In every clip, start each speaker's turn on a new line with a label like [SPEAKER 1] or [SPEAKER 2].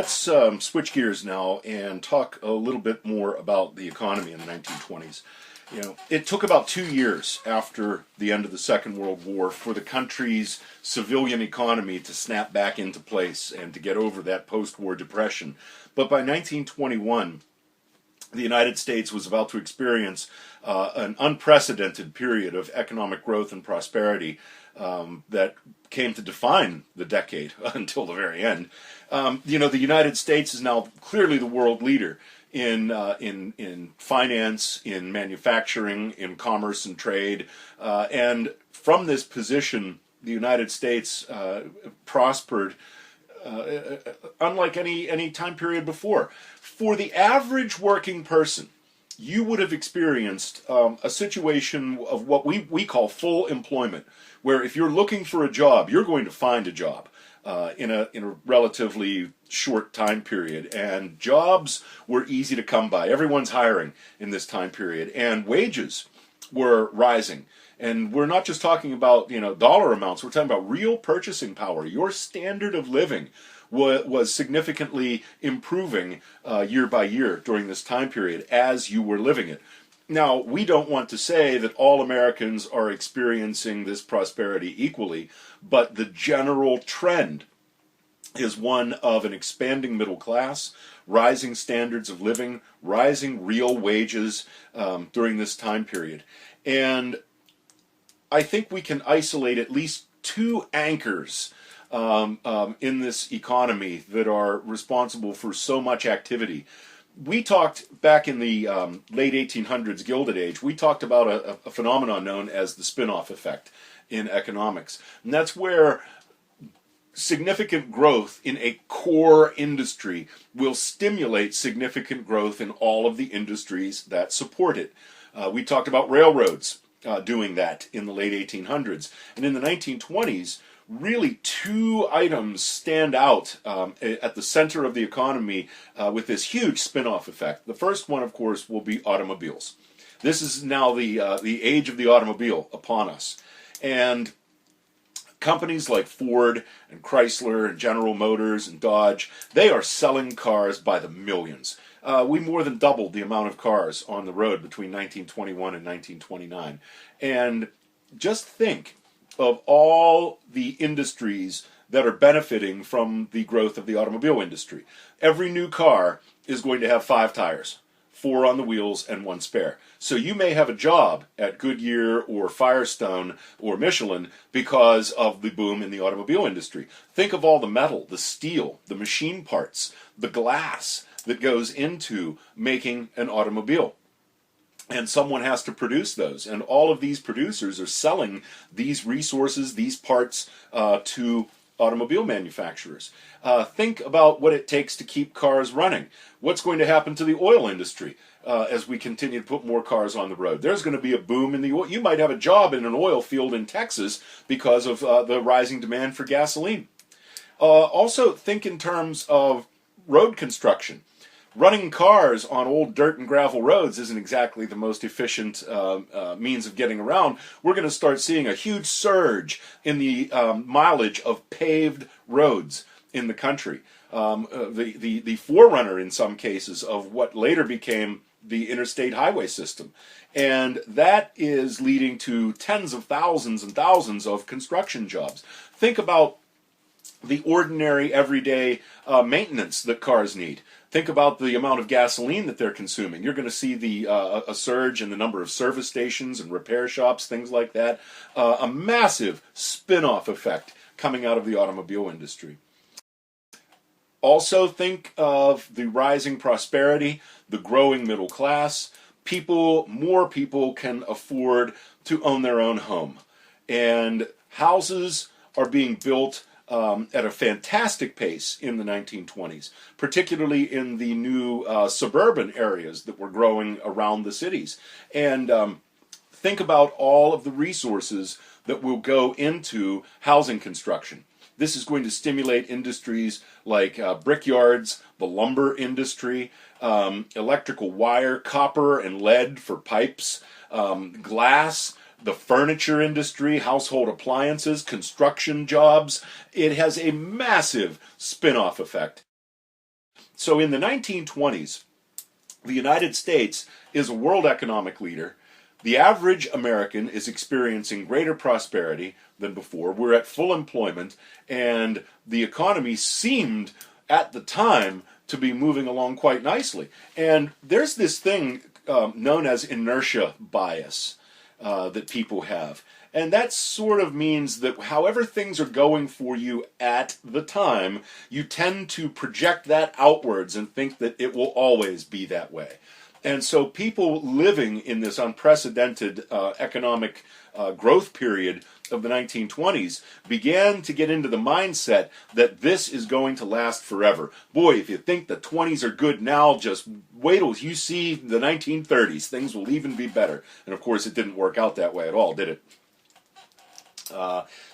[SPEAKER 1] Let's switch gears now and talk a little bit more about the economy in the 1920s. It took about 2 years after the end of the Second World War for the country's civilian economy to snap back into place and to get over that post-war depression. But by 1921, the United States was about to experience an unprecedented period of economic growth and prosperity that came to define the decade until the very end. The United States is now clearly the world leader in finance, in manufacturing, in commerce and trade, and from this position, the United States prospered unlike any time period before. For the average working person, you would have experienced a situation of what we call full employment, where if you're looking for a job, you're going to find a job in a relatively short time period, and jobs were easy to come by. Everyone's hiring in this time period, and wages were rising. And we're not just talking about dollar amounts. We're talking about real purchasing power. Your standard of living was significantly improving year by year during this time period as you were living it. Now, we don't want to say that all Americans are experiencing this prosperity equally, but the general trend is one of an expanding middle class, rising standards of living, rising real wages during this time period. And I think we can isolate at least two anchors in this economy that are responsible for so much activity. We talked back in the late 1800s Gilded Age, we talked about a phenomenon known as the spin-off effect in economics. And that's where significant growth in a core industry will stimulate significant growth in all of the industries that support it. We talked about railroads doing that in the late 1800s. And in the 1920s, really two items stand out at the center of the economy with this huge spin-off effect. The first one, of course, will be automobiles. This is now the age of the automobile upon us. And companies like Ford and Chrysler and General Motors and Dodge, they are selling cars by the millions. We more than doubled the amount of cars on the road between 1921 and 1929. And just think of all the industries that are benefiting from the growth of the automobile industry. Every new car is going to have 5 tires, 4 on the wheels and 1 spare. So you may have a job at Goodyear or Firestone or Michelin because of the boom in the automobile industry. Think of all the metal, the steel, the machine parts, the glass that goes into making an automobile. And someone has to produce those. And all of these producers are selling these resources, these parts, to automobile manufacturers. Think about what it takes to keep cars running. What's going to happen to the oil industry as we continue to put more cars on the road? There's going to be a boom in the oil. You might have a job in an oil field in Texas because of the rising demand for gasoline. Also, think in terms of road construction. Running cars on old dirt and gravel roads isn't exactly the most efficient means of getting around. We're going to start seeing a huge surge in the mileage of paved roads in the country. The forerunner, in some cases, of what later became the interstate highway system. And that is leading to tens of thousands and thousands of construction jobs. Think about the ordinary, everyday maintenance that cars need. Think about the amount of gasoline that they're consuming. You're going to see a surge in the number of service stations and repair shops, things like that. A massive spin-off effect coming out of the automobile industry. Also think of the rising prosperity, the growing middle class. More people can afford to own their own home. And houses are being built at a fantastic pace in the 1920s, particularly in the new suburban areas that were growing around the cities. And think about all of the resources that will go into housing construction. This is going to stimulate industries like brickyards, the lumber industry, electrical wire, copper and lead for pipes, glass, the furniture industry, household appliances, construction jobs. It has a massive spin-off effect. So in the 1920s, the United States is a world economic leader. The average American is experiencing greater prosperity than before. We're at full employment, and the economy seemed at the time to be moving along quite nicely. And there's this thing known as inertia bias that people have. And that sort of means that however things are going for you at the time, you tend to project that outwards and think that it will always be that way. And so people living in this unprecedented economic growth period of the 1920s began to get into the mindset that this is going to last forever. Boy, if you think the 20s are good now, just wait till you see the 1930s. Things will even be better. And of course, it didn't work out that way at all, did it?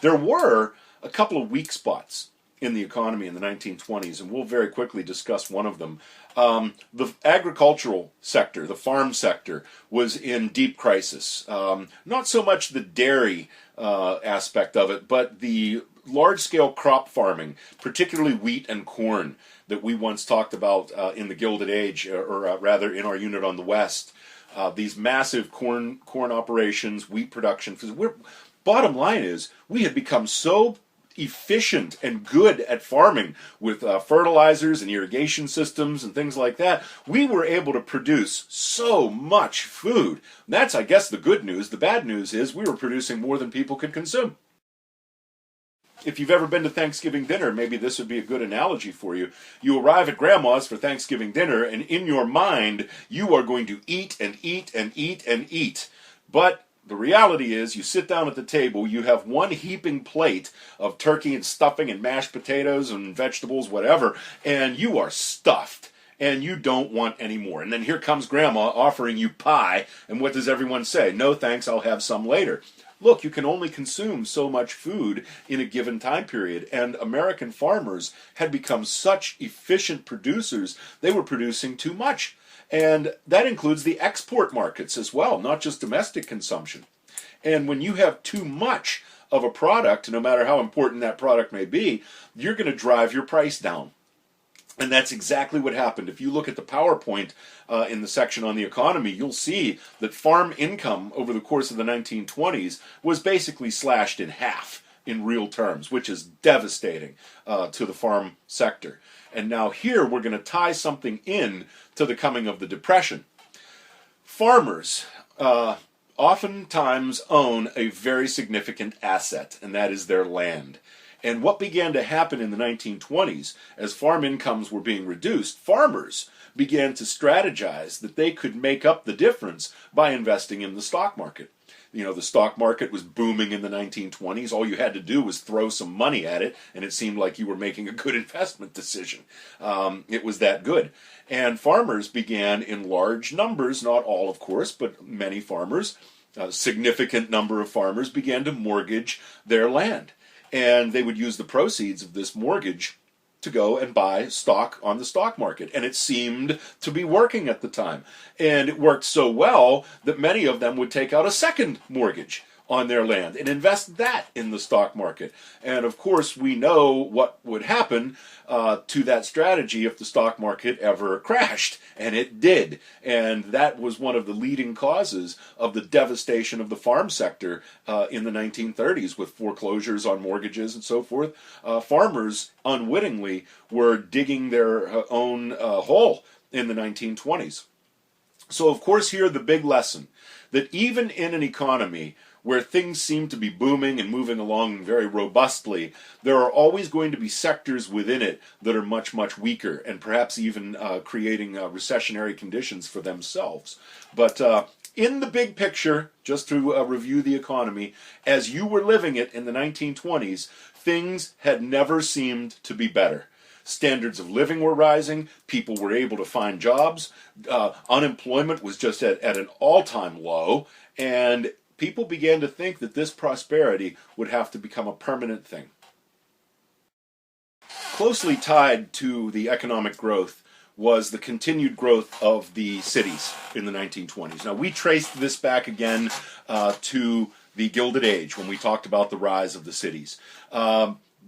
[SPEAKER 1] There were a couple of weak spots in the economy in the 1920s, and we'll very quickly discuss one of them. The agricultural sector, the farm sector, was in deep crisis. Not so much the dairy aspect of it, but the large-scale crop farming, particularly wheat and corn, that we once talked about in the Gilded Age, or rather in our unit on the West. These massive corn operations, wheat production. Bottom line is, we had become so efficient and good at farming with fertilizers and irrigation systems and things like that. We were able to produce so much food. That's, I guess, the good news. The bad news is we were producing more than people could consume. If you've ever been to Thanksgiving dinner, maybe this would be a good analogy for you. You arrive at Grandma's for Thanksgiving dinner, and in your mind, you are going to eat and eat and eat and eat. But the reality is, you sit down at the table, you have one heaping plate of turkey and stuffing and mashed potatoes and vegetables, whatever, and you are stuffed, and you don't want any more. And then here comes Grandma offering you pie, and what does everyone say? No thanks, I'll have some later. Look, you can only consume so much food in a given time period, and American farmers had become such efficient producers, they were producing too much. And that includes the export markets as well, not just domestic consumption. And when you have too much of a product, no matter how important that product may be, you're going to drive your price down. And that's exactly what happened. If you look at the PowerPoint in the section on the economy, you'll see that farm income over the course of the 1920s was basically slashed in half in real terms, which is devastating to the farm sector. And now here we're going to tie something in to the coming of the Depression. Farmers oftentimes own a very significant asset, and that is their land. And what began to happen in the 1920s, as farm incomes were being reduced, farmers began to strategize that they could make up the difference by investing in the stock market. You know, the stock market was booming in the 1920s. All you had to do was throw some money at it, and it seemed like you were making a good investment decision. It was that good. And farmers began in large numbers, not all, of course, but many farmers, a significant number of farmers began to mortgage their land. And they would use the proceeds of this mortgage to go and buy stock on the stock market. And it seemed to be working at the time. And it worked so well that many of them would take out a second mortgage on their land and invest that in the stock market. And of course, we know what would happen to that strategy if the stock market ever crashed. And it did. And that was one of the leading causes of the devastation of the farm sector in the 1930s with foreclosures on mortgages and so forth. Farmers unwittingly were digging their own hole in the 1920s. So of course, here the big lesson, that even in an economy where things seem to be booming and moving along very robustly, there are always going to be sectors within it that are much, much weaker and perhaps even creating recessionary conditions for themselves. But in the big picture, just to review the economy, as you were living it in the 1920s, things had never seemed to be better. Standards of living were rising, people were able to find jobs, unemployment was just at an all-time low, and people began to think that this prosperity would have to become a permanent thing. Closely tied to the economic growth was the continued growth of the cities in the 1920s. Now, we traced this back again to the Gilded Age when we talked about the rise of the cities.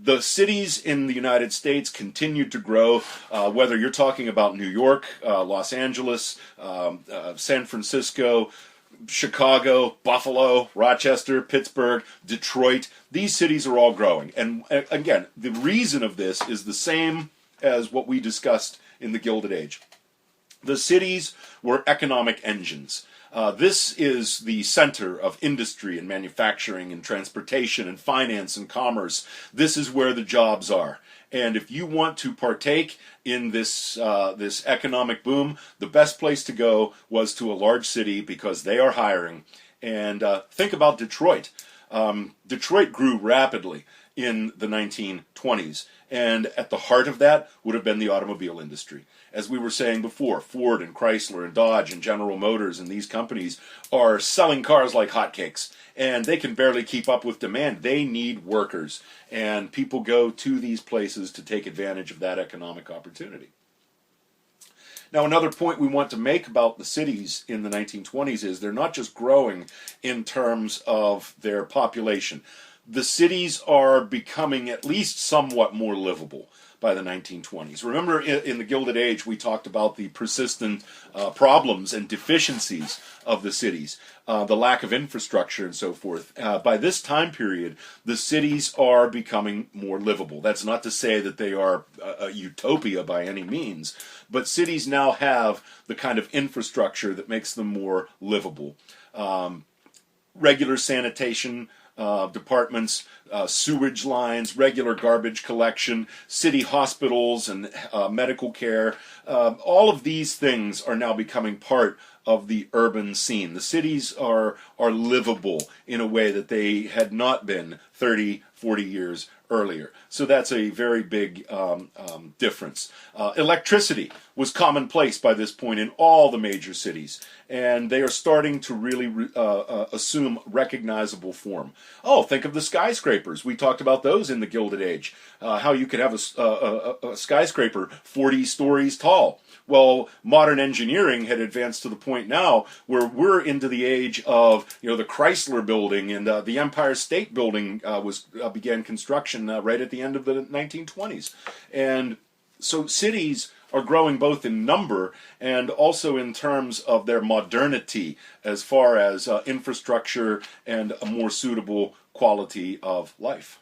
[SPEAKER 1] The cities in the United States continued to grow, whether you're talking about New York, Los Angeles, San Francisco, Chicago, Buffalo, Rochester, Pittsburgh, Detroit. These cities are all growing. And again, the reason of this is the same as what we discussed in the Gilded Age. The cities were economic engines. This is the center of industry and manufacturing and transportation and finance and commerce. This is where the jobs are. And if you want to partake in this this economic boom, the best place to go was to a large city because they are hiring. And think about Detroit. Detroit grew rapidly in the 1920s. And at the heart of that would have been the automobile industry. As we were saying before, Ford and Chrysler and Dodge and General Motors and these companies are selling cars like hotcakes. And they can barely keep up with demand. They need workers. And people go to these places to take advantage of that economic opportunity. Now, another point we want to make about the cities in the 1920s is they're not just growing in terms of their population. The cities are becoming at least somewhat more livable by the 1920s. Remember, in the Gilded Age, we talked about the persistent problems and deficiencies of the cities, the lack of infrastructure and so forth. By this time period, the cities are becoming more livable. That's not to say that they are a utopia by any means, but cities now have the kind of infrastructure that makes them more livable. Regular sanitation departments, sewage lines, regular garbage collection, city hospitals and medical care. All of these things are now becoming part of the urban scene. The cities are livable in a way that they had not been 30, 40 years earlier. So that's a very big difference. Electricity was commonplace by this point in all the major cities, and they are starting to really assume recognizable form. Oh, think of the skyscrapers. We talked about those in the Gilded Age, how you could have a skyscraper 40 stories tall. Well, modern engineering had advanced to the point now where we're into the age of, the Chrysler Building, and the Empire State Building began construction right at the end of the 1920s. And so cities are growing both in number and also in terms of their modernity as far as infrastructure and a more suitable quality of life.